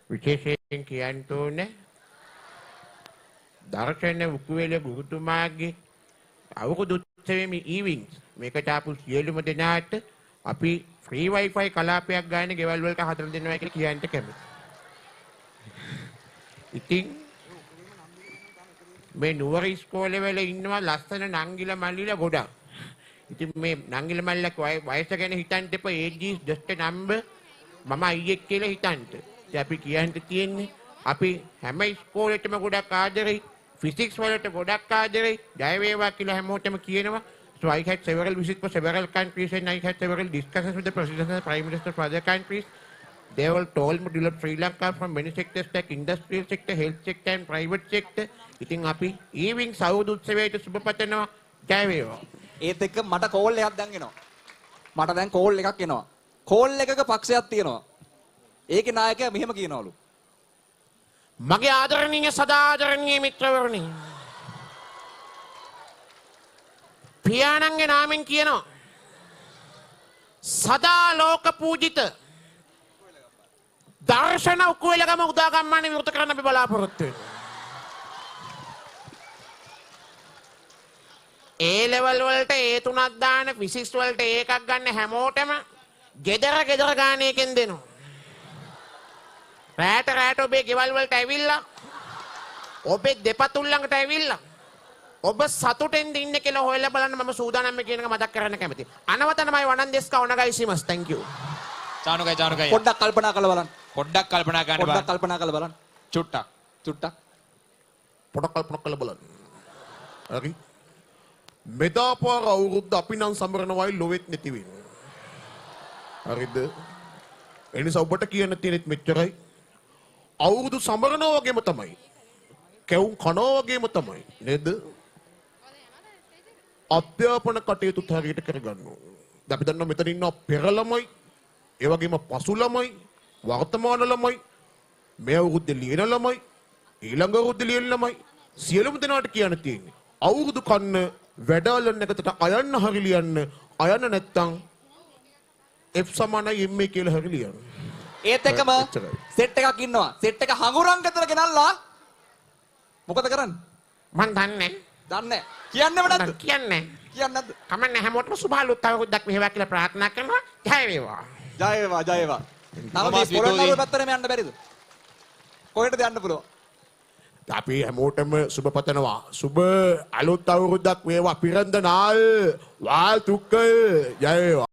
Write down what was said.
විශේෂයෙන් කියන්න ඕනේ දර්ශන උකුවේල ගුරුතුමාගේ අවුරුදු උත්සවයේ ඊවින්ස් මේකට ආපු සියලුම දෙනාට අපි ෆ්‍රී වයිෆයි කලාපයක් ගන්න ගෙවල් වලට හදලා දෙනවා කියලා කියන්න කැමතියි. ඉතින් මේ නුවර ඉස්කෝලේ වල ඉන්නවා ලස්සන නංගිලා මල්ලිලා ගොඩක්. ඉතින් මේ නංගිලා මල්ලිලා වයස ගැන හිතන්න එපා. age is just a number. මම අයියෙක් කියලා හිතන්න. ඉතින් අපි කියන්න තියෙන්නේ අපි හැම ඉස්කෝලේටම ගොඩක් ආදරෙයි. ෆිසික්ස් වලට ගොඩක් ආදරෙයි. ජය වේවා කියලා හැමෝටම කියනවා. So I had several visits for several countries and I had several discussions with the president and prime minister of other countries. They all told me to develop Sri Lanka from many sectors like industrial sector, health sector and private sector. ඉතින් අපි ඊවින් සෞදු උත්සවයට සුබ පතනවා. ජය වේවා. ඒත් එක්ක මට call එකක් දැන් එනවා. මට දැන් කෝල් එකක් එනවා. කෝල් එකක පක්ෂයක් තියෙනවා. ඒකේ නායකයා මෙහෙම කියනවලු. මගේ ආදරණීය සදාදරණීය මිත්‍රවරුනි. පියාණන්ගේ නාමෙන් කියනවා. සදා ලෝක පූජිත දර්ශන උකුවේලගම උදාගම්මානේ විවෘත කරන්න අපි බලාපොරොත්තු වෙනවා. ඒ ලෙවල් වලට ඒ තුනක් දාන ෆිසික්ස් වලට ඒකක් ගන්න හැමෝටම ගෙදර ගාන එකෙන් දෙනවා. රැට ඔබේ ගෙවල් වලට ඇවිල්ලා ඔබේ දෙපතුල් ළඟට ඇවිල්ලා ඔබ සතුටෙන් ඉන්න කියලා හොයලා බලන්න මම සූදානම් කියන එක මතක් කරන්න කැමතියි. අනවතනමයි වණන් දෙස්කා ඔනගයි සිමස්. thank you. චානුකයි පොඩ්ඩක් කල්පනා කරලා බලන්න. පොඩ්ඩක් කල්පනා කරලා බලන්න. චුට්ටක්. පොඩ්ඩක් කල්පනා කරලා බලන්න. හරි. මෙදාපාර අවුරුද්ද අපි නම් සමරනවයි ලොවෙත් නැති වෙන්නේ. හරිද? ඒ නිසා ඔබට කියන්න තියෙනෙත් මෙච්චරයි. අවුරුදු සමරනවා වගේම තමයි. කැවුම් කනවා වගේම තමයි. නේද? අධ්‍යාපන කටයුතු හරියට කරගන්න ඕනේ. අපි දන්නවා මෙතන ඉන්න පෙර ළමයි, ඒ වගේම පසු ළමයි, වර්තමාන ළමයි, මේ අවුරුද්දේ ලියන ළමයි, ඊළඟ අවුරුද්දේ ලියන ළමයි සියලුම දෙනාට කියන්න තියෙන්නේ. අවුරුදු කන්න වැඩාලන එකකට අයන්න හරි ලියන්න, අයන්න නැත්තම් F සමානයි MA කියලා හරි ලියන්න. ඒත් එකම සෙට් එකක් ඉන්නවා. සෙට් එක හඟුරන් ගෙදර ගෙනල්ලා මොකද කරන්නේ? මන් දන්නේ දන්නේ. කියන්නේම නැද්ද? කියන්නේ. කියන්නේ නැද්ද? කමන්නේ හැමෝටම සුභාලුත් අවුරුද්දක් මෙහෙවා කියලා ප්‍රාර්ථනා කරනවා. ජය වේවා. ජය වේවා. තව මේ පොළොන්නරුව පැත්තටම යන්න බැරිද? කොහෙටද යන්න පුළුවන්? අපි හැමෝටම සුබ පතනවා. සුබ අලුත් අවුරුද්දක් වේවා. පිරන්දනාල් වාල් තුක්කල් ජය වේවා.